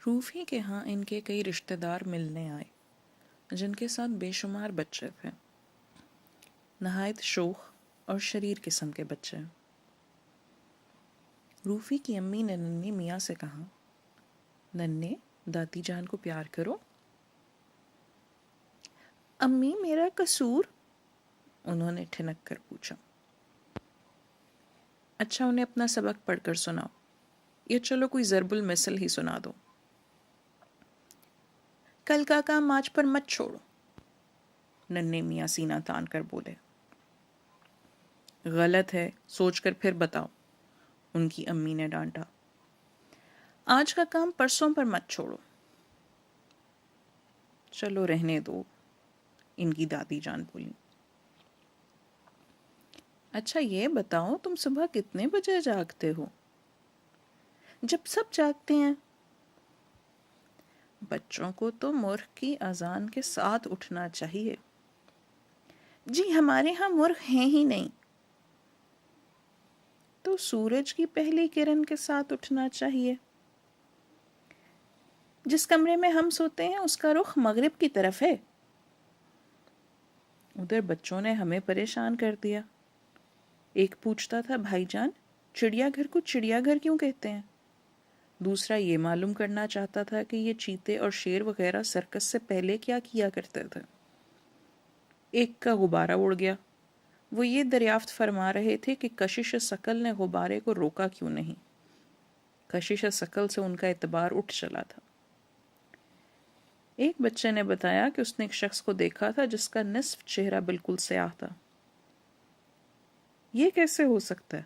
روفی کے ہاں ان کے کئی رشتہ دار ملنے آئے جن کے ساتھ بے شمار بچے تھے، نہایت شوخ اور شریر قسم کے بچے۔ روفی کی امی نے ننھے میاں سے کہا، ننھے دادی جان کو پیار کرو۔ امی میرا قصور؟ انہوں نے ٹھنک کر پوچھا۔ اچھا انہیں اپنا سبق پڑھ کر سناؤ، یا چلو کوئی ضرب المثل ہی سنا دو۔ کل کا کام آج پر مت چھوڑو، ننھے میاں سینہ تان کر بولے۔ غلط ہے، سوچ کر پھر بتاؤ، ان کی امی نے ڈانٹا۔ آج کا کام پرسوں پر مت چھوڑو۔ چلو رہنے دو، ان کی دادی جان بولی۔ اچھا یہ بتاؤ تم صبح کتنے بجے جاگتے ہو؟ جب سب جاگتے ہیں۔ بچوں کو تو مرغ کی اذان کے ساتھ اٹھنا چاہیے۔ جی ہمارے ہاں مرغ ہیں ہی نہیں۔ تو سورج کی پہلی کرن کے ساتھ اٹھنا چاہیے۔ جس کمرے میں ہم سوتے ہیں اس کا رخ مغرب کی طرف ہے۔ ادھر بچوں نے ہمیں پریشان کر دیا۔ ایک پوچھتا تھا، بھائی جان چڑیا گھر کو چڑیا گھر کیوں کہتے ہیں؟ دوسرا یہ معلوم کرنا چاہتا تھا کہ یہ چیتے اور شیر وغیرہ سرکس سے پہلے کیا کیا کرتے تھے۔ ایک کا غبارہ اڑ گیا۔ وہ یہ دریافت فرما رہے تھے کہ کشش ثقل نے غبارے کو روکا کیوں نہیں۔ کشش ثقل سے ان کا اعتبار اٹھ چلا تھا۔ ایک بچے نے بتایا کہ اس نے ایک شخص کو دیکھا تھا جس کا نصف چہرہ بالکل سیاہ تھا۔ یہ کیسے ہو سکتا ہے؟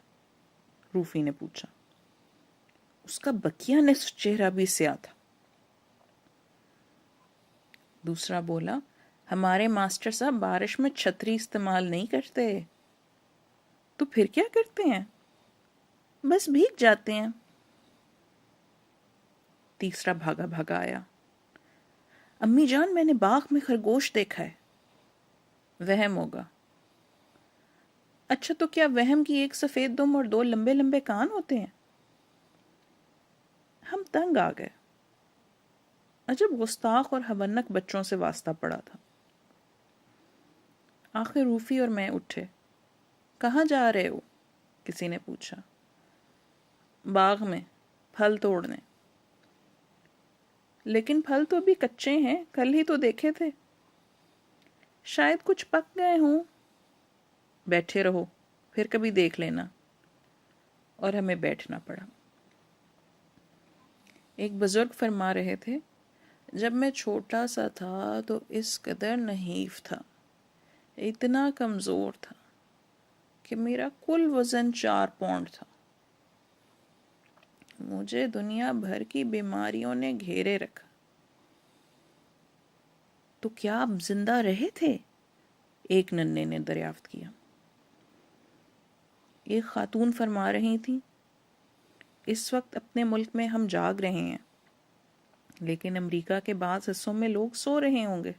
روفی نے پوچھا۔ اس کا بقیہ نصف چہرہ بھی سیاہ تھا۔ دوسرا بولا، ہمارے ماسٹر صاحب بارش میں چھتری استعمال نہیں کرتے۔ تو پھر کیا کرتے ہیں؟ بس بھیگ جاتے ہیں۔ تیسرا بھاگا بھاگا آیا، امی جان میں نے باغ میں خرگوش دیکھا ہے۔ وہم ہوگا۔ اچھا تو کیا وہم کی ایک سفید دم اور دو لمبے لمبے کان ہوتے ہیں؟ ہم تنگ آ گئے۔ عجب گستاخ اور ہونک بچوں سے واسطہ پڑا تھا۔ آخر روفی اور میں اٹھے۔ کہاں جا رہے ہو؟ کسی نے پوچھا۔ باغ میں پھل توڑنے۔ لیکن پھل تو ابھی کچے ہیں، کل ہی تو دیکھے تھے۔ شاید کچھ پک گئے ہوں۔ بیٹھے رہو، پھر کبھی دیکھ لینا۔ اور ہمیں بیٹھنا پڑا۔ ایک بزرگ فرما رہے تھے، جب میں چھوٹا سا تھا تو اس قدر نحیف تھا، اتنا کمزور تھا کہ میرا کل وزن 4 پاؤنڈ تھا۔ مجھے دنیا بھر کی بیماریوں نے گھیرے رکھا۔ تو کیا آپ زندہ رہے تھے؟ ایک ننھے نے دریافت کیا۔ ایک خاتون فرما رہی تھی، اس وقت اپنے ملک میں ہم جاگ رہے ہیں، لیکن امریکہ کے بعض حصوں میں لوگ سو رہے ہوں گے۔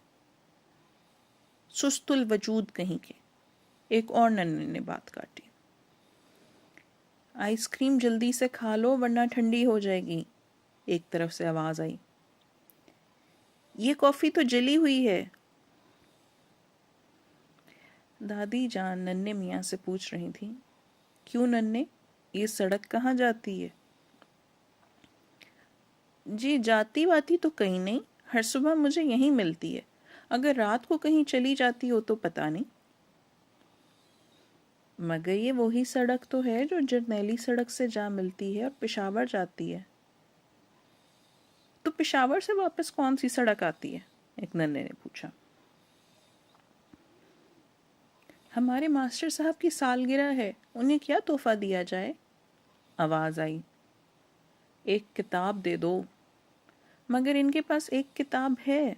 سست الوجود کہیں کے، ایک اور ننھے نے بات کاٹی۔ آئس کریم جلدی سے کھا لو ورنہ ٹھنڈی ہو جائے گی، ایک طرف سے آواز آئی۔ یہ کافی تو جلی ہوئی ہے۔ دادی جان ننھے میاں سے پوچھ رہی تھی، کیوں ننھے، یہ سڑک کہاں جاتی ہے؟ جی جاتی واتی تو کہیں نہیں، ہر صبح مجھے یہیں ملتی ہے، اگر رات کو کہیں چلی جاتی ہو تو پتہ نہیں۔ مگر یہ وہی سڑک تو ہے جو جرنیلی سڑک سے جا ملتی ہے اور پشاور جاتی ہے۔ تو پشاور سے واپس کون سی سڑک آتی ہے؟ ایک ننھے نے پوچھا۔ ہمارے ماسٹر صاحب کی سالگرہ ہے، انہیں کیا تحفہ دیا جائے؟ آواز آئی، ایک کتاب دے دو۔ مگر ان کے پاس ایک کتاب ہے۔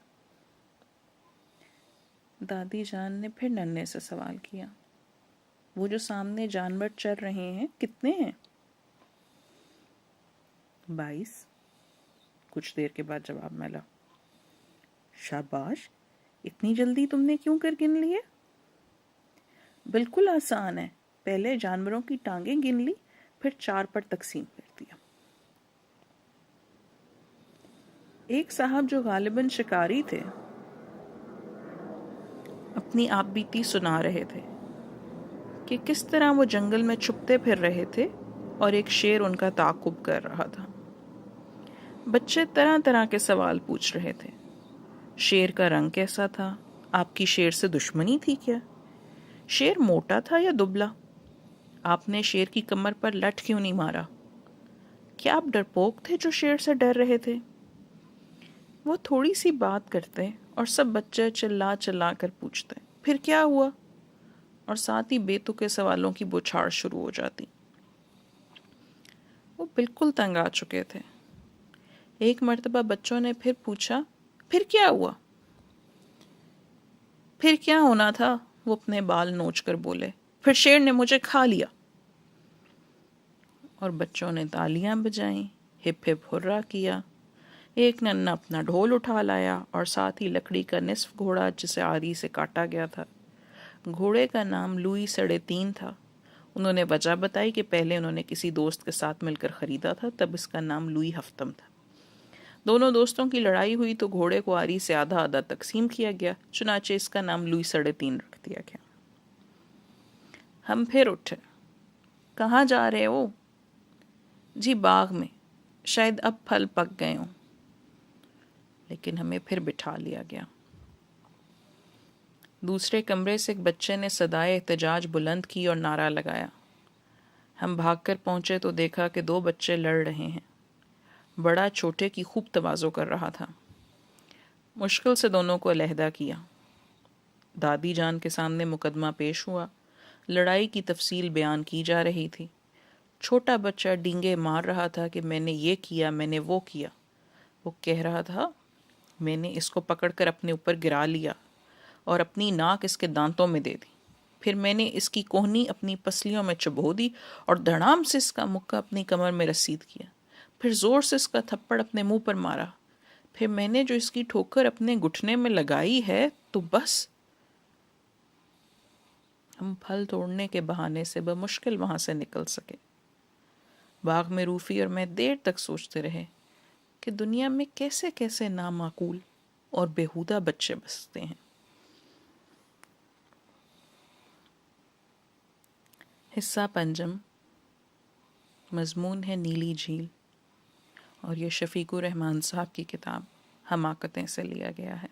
دادی جان نے پھر ننھے سے سوال کیا، وہ جو سامنے جانور چر رہے ہیں کتنے ہیں؟ 22۔ کچھ دیر کے بعد جواب ملا۔ شاباش، اتنی جلدی تم نے کیوں کر گن لیے؟ بالکل آسان ہے، پہلے جانوروں کی ٹانگیں گن لی، پھر 4 پر تقسیم کر دیا۔ ایک صاحب جو غالباً شکاری تھے اپنی آپ بیتی سنا رہے تھے کہ کس طرح وہ جنگل میں چھپتے پھر رہے تھے اور ایک شیر ان کا تعاقب کر رہا تھا۔ بچے طرح طرح کے سوال پوچھ رہے تھے۔ شیر کا رنگ کیسا تھا؟ آپ کی شیر سے دشمنی تھی کیا؟ شیر موٹا تھا یا دبلا؟ آپ نے شیر کی کمر پر لٹ کیوں نہیں مارا؟ کیا آپ ڈرپوک تھے جو شیر سے ڈر رہے تھے؟ وہ تھوڑی سی بات کرتے اور سب بچے چلا چلا کر پوچھتے پھر کیا ہوا، اور ساتھ ہی بے تکے سوالوں کی بوچھاڑ شروع ہو جاتی۔ وہ بالکل تنگ آ چکے تھے۔ ایک مرتبہ بچوں نے پھر پوچھا پھر کیا ہوا؟ پھر کیا ہونا تھا؟ وہ اپنے بال نوچ کر بولے پھر شیر نے مجھے کھا لیا۔ اور بچوں نے تالیاں بجائیں، ہپ ہپ ہرا کیا۔ ایک ننا اپنا ڈھول اٹھا لایا اور ساتھ ہی لکڑی کا نصف گھوڑا جسے آری سے کاٹا گیا تھا۔ گھوڑے کا نام لوئی 3.5 تھا۔ انہوں نے وجہ بتائی کہ پہلے انہوں نے کسی دوست کے ساتھ مل کر خریدا تھا، تب اس کا نام لوئی ہفتم تھا۔ دونوں دوستوں کی لڑائی ہوئی تو گھوڑے کو آری سے آدھا آدھا تقسیم کیا گیا، چنانچہ اس کا نام لوئی 3.5 رکھ دیا گیا۔ ہم پھر اٹھے۔ کہاں جا رہے ہو؟ جی باغ میں، شاید اب پھل پک گئے ہوں۔ لیکن ہمیں پھر بٹھا لیا گیا۔ دوسرے کمرے سے ایک بچے نے صدائے احتجاج بلند کی اور نعرہ لگایا۔ ہم بھاگ کر پہنچے تو دیکھا کہ 2 بچے لڑ رہے ہیں۔ بڑا چھوٹے کی خوب تواضع کر رہا تھا۔ مشکل سے دونوں کو علیحدہ کیا۔ دادی جان کے سامنے مقدمہ پیش ہوا۔ لڑائی کی تفصیل بیان کی جا رہی تھی۔ چھوٹا بچہ ڈینگے مار رہا تھا کہ میں نے یہ کیا، میں نے وہ کیا۔ وہ کہہ رہا تھا میں نے اس کو پکڑ کر اپنے اوپر گرا لیا اور اپنی ناک اس کے دانتوں میں دے دی، پھر میں نے اس کی کوہنی اپنی پسلیوں میں چبھو دی اور دھڑام سے اس کا مکہ اپنی کمر میں رسید کیا، پھر زور سے اس کا تھپڑ اپنے منہ پر مارا، پھر میں نے جو اس کی ٹھوکر اپنے گھٹنے میں لگائی ہے تو بس۔ ہم پھل توڑنے کے بہانے سے بمشکل وہاں سے نکل سکے۔ باغ میں روفی اور میں دیر تک سوچتے رہے کہ دنیا میں کیسے کیسے نامعقول اور بیہودہ بچے بستے ہیں۔ حصہ پنجم، مضمون ہے نیلی جھیل، اور یہ شفیق الرحمان صاحب کی کتاب حماقتیں سے لیا گیا ہے۔